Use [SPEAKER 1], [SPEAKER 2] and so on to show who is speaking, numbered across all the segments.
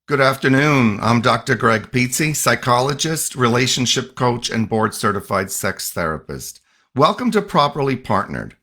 [SPEAKER 1] Good afternoon. I'm Dr. Gregg, psychologist, relationship coach, and board certified sex therapist. Welcome to Properly Partnered.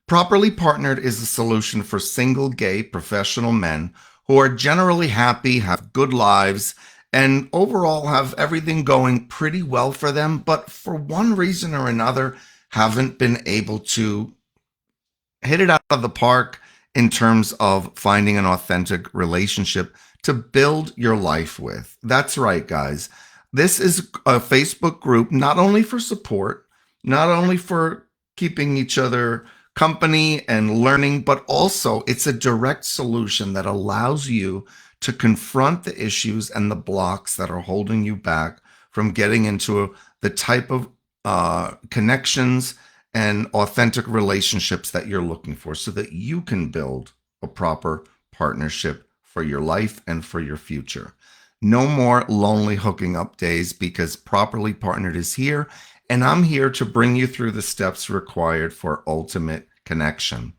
[SPEAKER 1] Properly Partnered is a solution for single gay professional men who are generally happy, have good lives, and overall have everything going pretty well for them, but for one reason or another haven't been able to hit it out of the park in terms of finding an authentic relationship to build your life with. That's right, guys. This is a Facebook group not only for support, not only for keeping each other company and learning, but also it's a direct solution that allows you to confront the issues and the blocks that are holding you back from getting into the type of connections and authentic relationships that you're looking for so that you can build a proper partnership for your life and for your future. No more lonely hooking up days because Properly Partnered is here, and I'm here to bring you through the steps required for ultimate connection.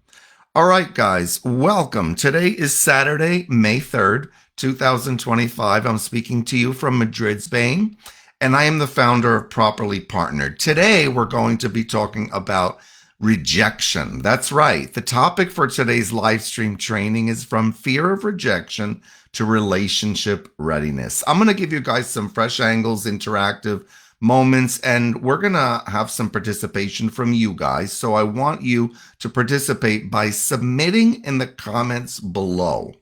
[SPEAKER 1] All right, guys, welcome. Today is Saturday, May 3rd, 2025. I'm speaking to you from Madrid, Spain, and I am the founder of Properly Partnered. Today, we're going to be talking about rejection. That's right. The topic for today's live stream training is from fear of rejection to relationship readiness. I'm going to give you guys some fresh angles, interactive moments, and we're going to have some participation from you guys. So I want you to participate by submitting in the comments below.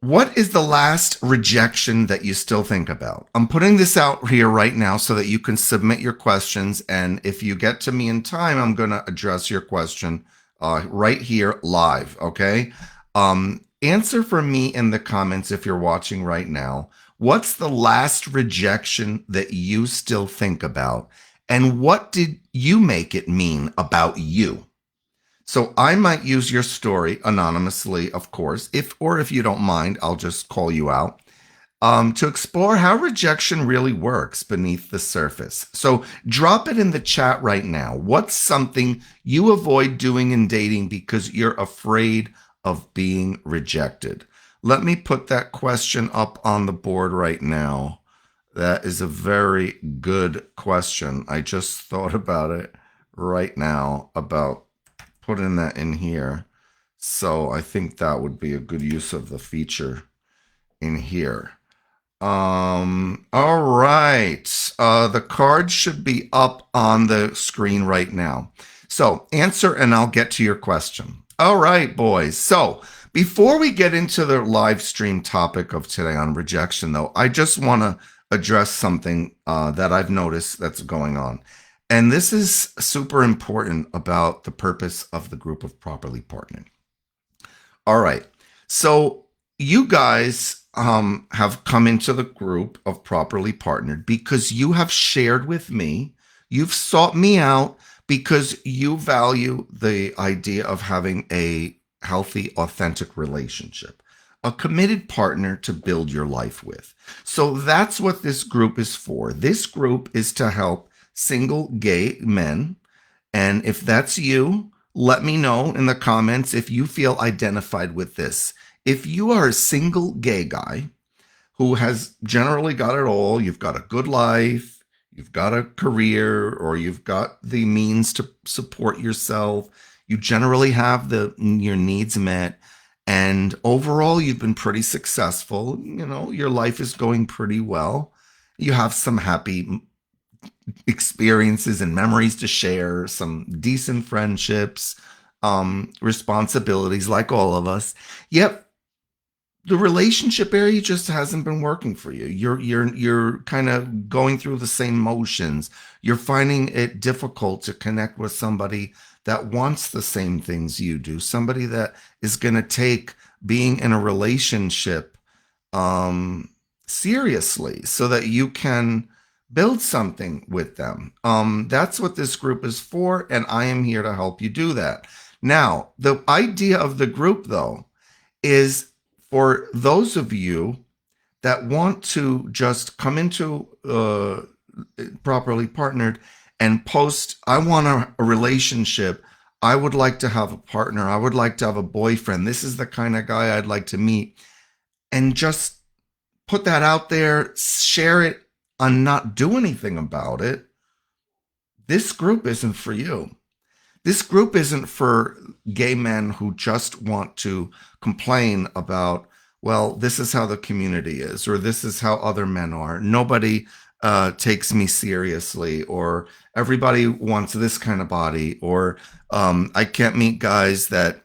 [SPEAKER 1] What is the last rejection that you still think about? I'm putting this out here right now so that you can submit your questions. And if you get to me in time, I'm going to address your question right here live. Okay. Answer for me in the comments if you're watching right now. What's the last rejection that you still think about? And what did you make it mean about you? So I might use your story anonymously, of course, if you don't mind, I'll just call you out to explore how rejection really works beneath the surface. So drop it in the chat right now. What's something you avoid doing in dating because you're afraid of being rejected? Let me put that question up on the board right now. That is a very good question. I just thought about it right now about putting that in here. So I think that would be a good use of the feature in here. All right. The card should be up on the screen right now. So answer and I'll get to your question. All right, boys. So before we get into the live stream topic of today on rejection, though, I just want to address something that I've noticed that's going on. And this is super important about the purpose of the group of Properly Partnered. All right. So you guys have come into the group of Properly Partnered because you have shared with me, you've sought me out because you value the idea of having a healthy, authentic relationship, a committed partner to build your life with. So that's what this group is for. This group is to help single gay men. And if that's you, let me know in the comments if you feel identified with this. If you are a single gay guy who has generally got it all, you've got a good life, you've got a career, or you've got the means to support yourself, you generally have your needs met, and overall you've been pretty successful, your life is going pretty well, you have some happy experiences and memories to share, some decent friendships, responsibilities like all of us. Yet the relationship area just hasn't been working for you. You're kind of going through the same motions. You're finding it difficult to connect with somebody that wants the same things you do, somebody that is going to take being in a relationship seriously so that you can build something with them. That's what this group is for, and I am here to help you do that. Now, the idea of the group, though, is for those of you that want to just come into Properly Partnered and post, I want a relationship. I would like to have a partner. I would like to have a boyfriend. This is the kind of guy I'd like to meet. and just put that out there, share it, and not do anything about it, this group isn't for you. This group isn't for gay men who just want to complain about, well, this is how the community is, or this is how other men are. Nobody takes me seriously, or everybody wants this kind of body, or I can't meet guys that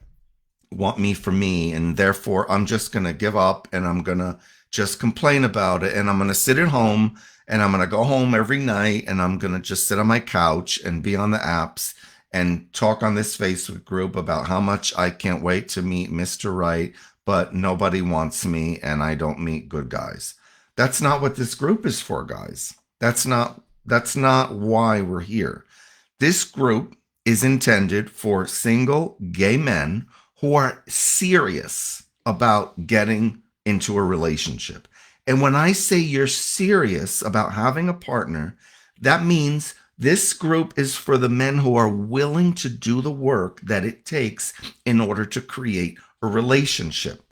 [SPEAKER 1] want me for me, and therefore I'm just going to give up and I'm going to just complain about it. And I'm going to sit at home and I'm going to go home every night and I'm going to just sit on my couch and be on the apps and talk on this Facebook group about how much I can't wait to meet Mr. Right, but nobody wants me and I don't meet good guys. That's not what this group is for, guys. That's not why we're here. This group is intended for single gay men who are serious about getting into a relationship. And when I say you're serious about having a partner, that means this group is for the men who are willing to do the work that it takes in order to create a relationship.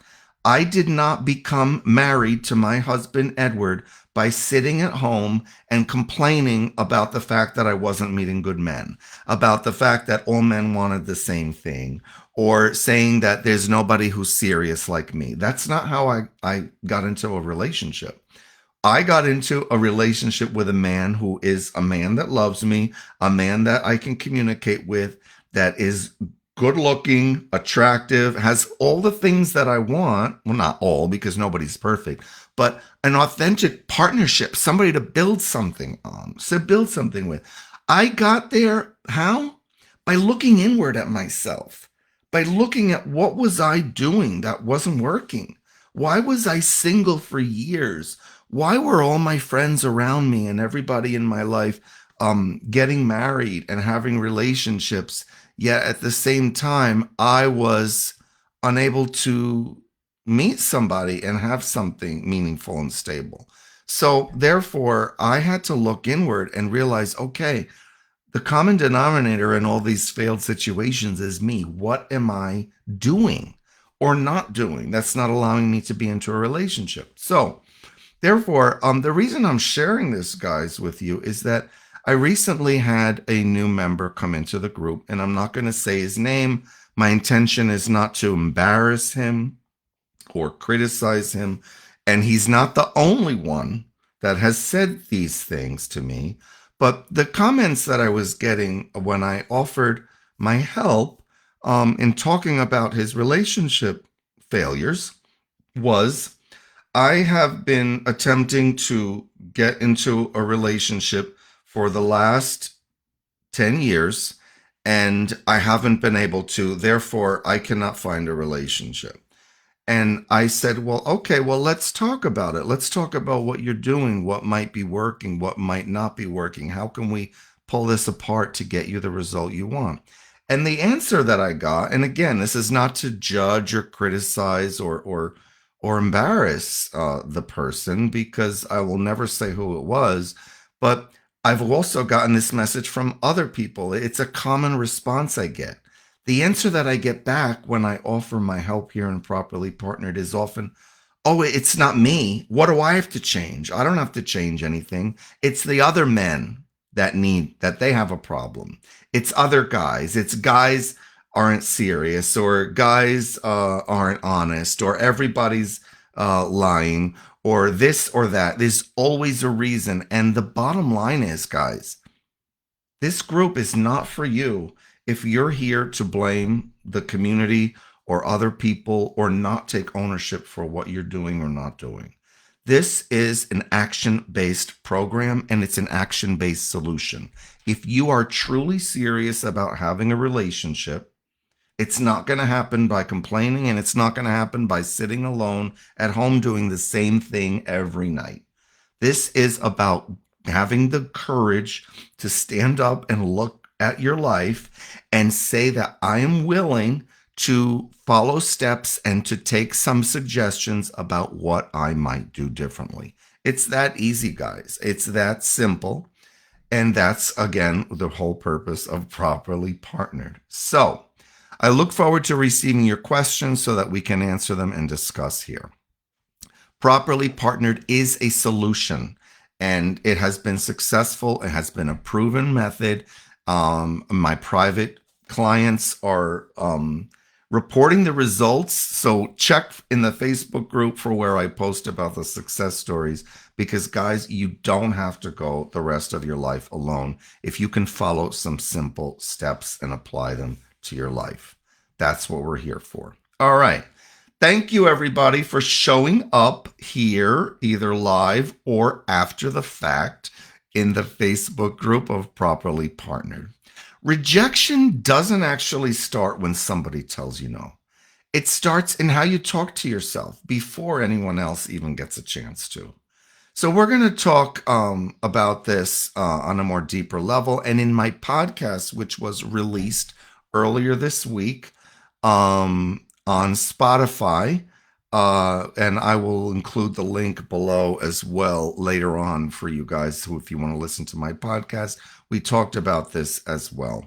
[SPEAKER 1] I did not become married to my husband, Edward, by sitting at home and complaining about the fact that I wasn't meeting good men, about the fact that all men wanted the same thing, or saying that there's nobody who's serious like me. That's not how I got into a relationship. I got into a relationship with a man who is a man that loves me, a man that I can communicate with, that is good looking, attractive, has all the things that I want. Well, not all, because nobody's perfect, but an authentic partnership, somebody to build something on, to build something with. I got there, how? By looking inward at myself, by looking at what was I doing that wasn't working. Why was I single for years? Why were all my friends around me and everybody in my life getting married and having relationships? Yet at the same time, I was unable to meet somebody and have something meaningful and stable. So therefore, I had to look inward and realize, okay, the common denominator in all these failed situations is me. What am I doing or not doing that's not allowing me to be into a relationship? So therefore, the reason I'm sharing this, guys, with you is that I recently had a new member come into the group, and I'm not going to say his name. My intention is not to embarrass him or criticize him. And he's not the only one that has said these things to me. But the comments that I was getting when I offered my help in talking about his relationship failures was, I have been attempting to get into a relationship for the last 10 years, and I haven't been able to. Therefore, I cannot find a relationship. And I said, well, okay, well, let's talk about it. Let's talk about what you're doing, what might be working, what might not be working. How can we pull this apart to get you the result you want? And the answer that I got, and again, this is not to judge or criticize or embarrass the person, because I will never say who it was, but I've also gotten this message from other people. It's a common response I get. The answer that I get back when I offer my help here in Properly Partnered is often, oh, it's not me. What do I have to change? I don't have to change anything. It's the other men that they have a problem. It's other guys. It's guys aren't serious, or guys aren't honest, or everybody's lying, or this or that. There's always a reason. And the bottom line is, guys, this group is not for you if you're here to blame the community or other people or not take ownership for what you're doing or not doing. This is an action-based program, and it's an action-based solution. If you are truly serious about having a relationship, it's not going to happen by complaining, and it's not going to happen by sitting alone at home doing the same thing every night. This is about having the courage to stand up and look at your life and say that I am willing to follow steps and to take some suggestions about what I might do differently. It's that easy, guys. It's that simple. And that's, again, the whole purpose of Properly Partnered. So I look forward to receiving your questions so that we can answer them and discuss here. Properly Partnered is a solution, and it has been successful. It has been a proven method. My private clients are reporting the results. So check in the Facebook group for where I post about the success stories, because guys, you don't have to go the rest of your life alone if you can follow some simple steps and apply them to your life. That's what we're here for. All right. Thank you, everybody, for showing up here, either live or after the fact, in the Facebook group of Properly Partnered. Rejection doesn't actually start when somebody tells you no. It starts in how you talk to yourself before anyone else even gets a chance to. So we're going to talk about this on a more deeper level. And in my podcast, which was released earlier this week on Spotify, and I will include the link below as well later on for you guys who, if you want to listen to my podcast, we talked about this as well.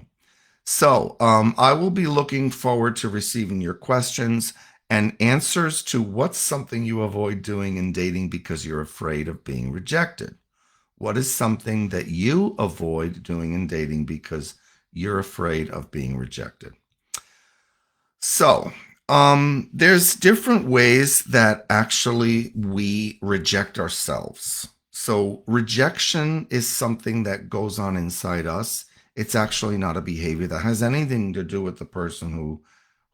[SPEAKER 1] So I will be looking forward to receiving your questions and answers to what's something you avoid doing in dating because you're afraid of being rejected. What is something that you avoid doing in dating because you're afraid of being rejected? So there's different ways that actually we reject ourselves. So rejection is something that goes on inside us. It's actually not a behavior that has anything to do with the person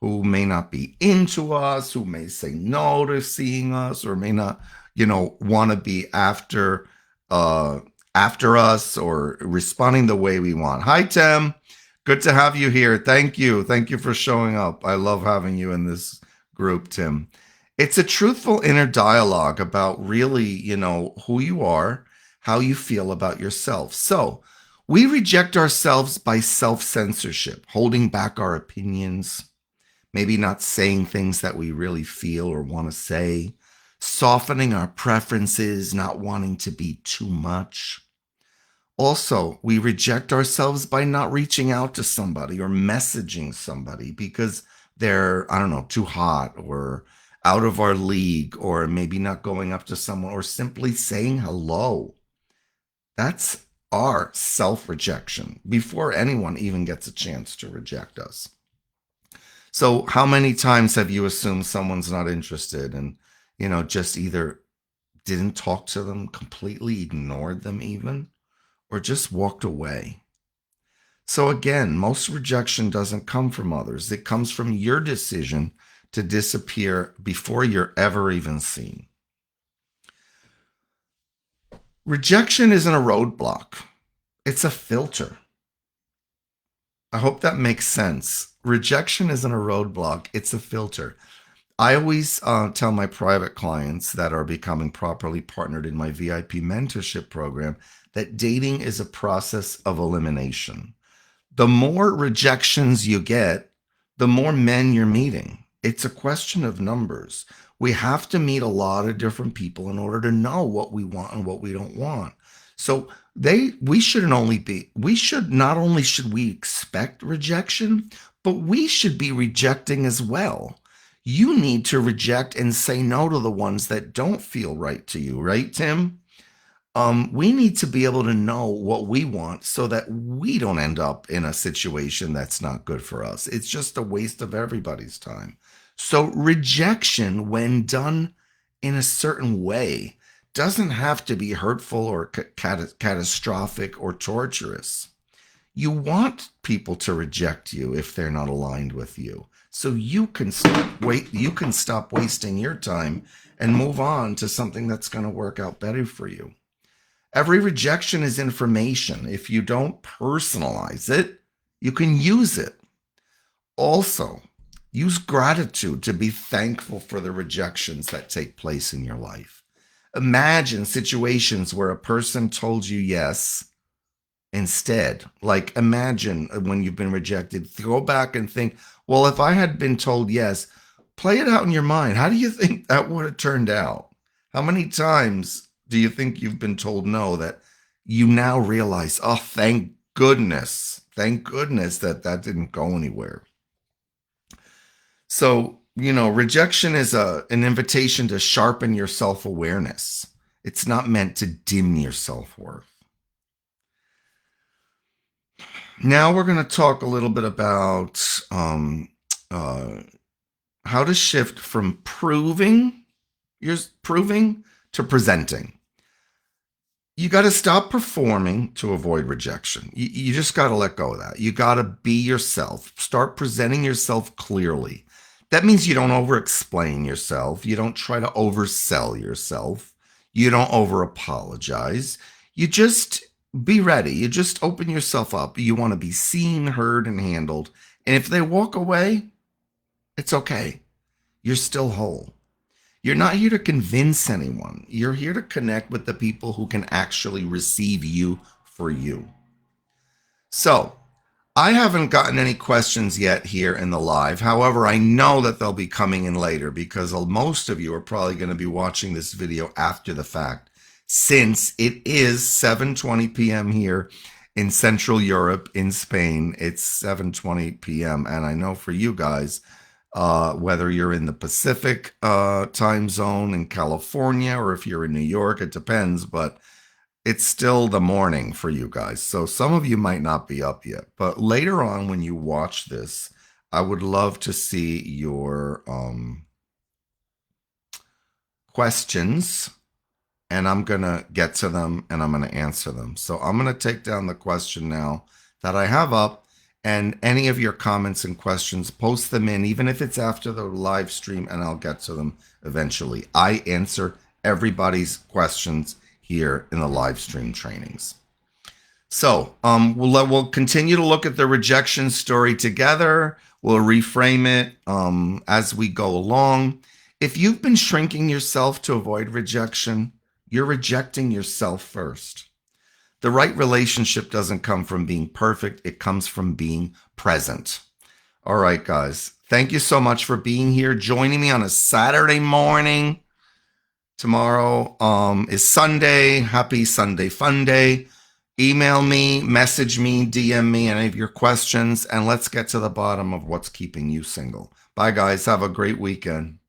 [SPEAKER 1] who may not be into us, who may say no to seeing us, or may not, want to be after us or responding the way we want. Hi, Tim. Good to have you here. Thank you. Thank you for showing up. I love having you in this group, Tim. It's a truthful inner dialogue about really, who you are, how you feel about yourself. So we reject ourselves by self-censorship, holding back our opinions, maybe not saying things that we really feel or want to say, softening our preferences, not wanting to be too much. Also, we reject ourselves by not reaching out to somebody or messaging somebody because they're, too hot or out of our league, or maybe not going up to someone or simply saying hello. That's our self-rejection before anyone even gets a chance to reject us. So how many times have you assumed someone's not interested and, just either didn't talk to them, completely ignored them even, or just walked away? So again, most rejection doesn't come from others. It comes from your decision to disappear before you're ever even seen. Rejection isn't a roadblock. It's a filter. I hope that makes sense. Rejection isn't a roadblock. It's a filter. I always tell my private clients that are becoming properly partnered in my VIP mentorship program that dating is a process of elimination. The more rejections you get, the more men you're meeting. It's a question of numbers. We have to meet a lot of different people in order to know what we want and what we don't want. So we not only should we expect rejection, but we should be rejecting as well. You need to reject and say no to the ones that don't feel right to you, right, Tim? We need to be able to know what we want so that we don't end up in a situation that's not good for us. It's just a waste of everybody's time. So rejection, when done in a certain way, doesn't have to be hurtful or catastrophic or torturous. You want people to reject you if they're not aligned with you, so you can stop wasting your time and move on to something that's going to work out better for you. Every rejection is information. If you don't personalize it, you can use it. Also, use gratitude to be thankful for the rejections that take place in your life. Imagine situations where a person told you yes instead. Like, imagine when you've been rejected, go back and think, well, if I had been told yes, play it out in your mind. How do you think that would have turned out? How many times do you think you've been told no that you now realize, oh, thank goodness that didn't go anywhere? So Rejection is an invitation to sharpen your self-awareness. It's not meant to dim your self-worth. Now we're going to talk a little bit about uh, how to shift from proving to presenting. You got to stop performing to avoid rejection. You just got to let go of that. You got to be yourself. Start presenting yourself clearly. That means you don't over explain yourself. You don't try to oversell yourself. You don't over apologize. You just be ready. You just open yourself up. You want to be seen, heard, and handled. And if they walk away, it's okay. You're still whole. You're not here to convince anyone. You're here to connect with the people who can actually receive you for you. So, I haven't gotten any questions yet here in the live. However, I know that they'll be coming in later because most of you are probably going to be watching this video after the fact, since it is 7:20 p.m. here in Central Europe, in Spain. It's 7:20 p.m. And I know for you guys, whether you're in the Pacific time zone in California or if you're in New York, it depends, but it's still the morning for you guys. So some of you might not be up yet, but later on when you watch this, I would love to see your questions, and I'm going to get to them and I'm going to answer them. So I'm going to take down the question now that I have up. And any of your comments and questions, post them in, even if it's after the live stream, and I'll get to them eventually. I answer everybody's questions here in the live stream trainings. So we'll continue to look at the rejection story together. We'll reframe it as we go along. If you've been shrinking yourself to avoid rejection, you're rejecting yourself first. The right relationship doesn't come from being perfect. It comes from being present. All right, guys. Thank you so much for being here, joining me on a Saturday morning. Tomorrow is Sunday. Happy Sunday Fun Day. Email me, message me, DM me any of your questions, and let's get to the bottom of what's keeping you single. Bye, guys. Have a great weekend.